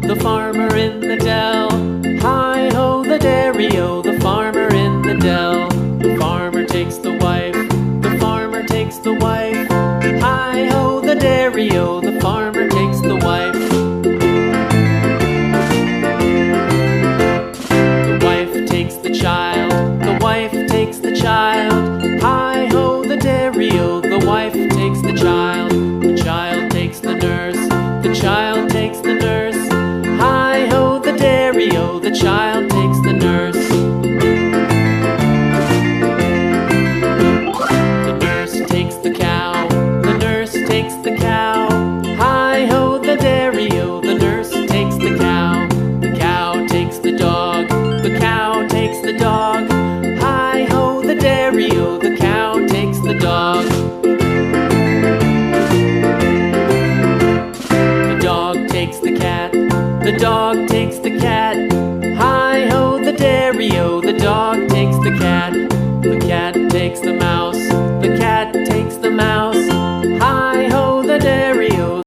The farmer in the dell. Hi-ho, the dairy-o, the farmer in the dell. The farmer takes the wife, the farmer takes the wife. Hi-ho, the dairy-o, the farmer takes the wife. The wife takes the child, the wife takes the child. Hi-ho, the dairy-o, the wife takes the child. The child takes the nurse, the child takes the nurse. Hi-ho, the dairy-o, the child takes the nurse. The nurse takes the cow, the nurse takes the cow. Hi-ho, the dairy-o, the nurse takes the cow. The cow takes the dog, the cow takes the dog. Hi-ho, the dairy-o, the cow takes the dog. The dog takes the cat, the dog takes the cat. Hi-ho, the dairy-o, the dog takes the cat. The cat takes the mouse,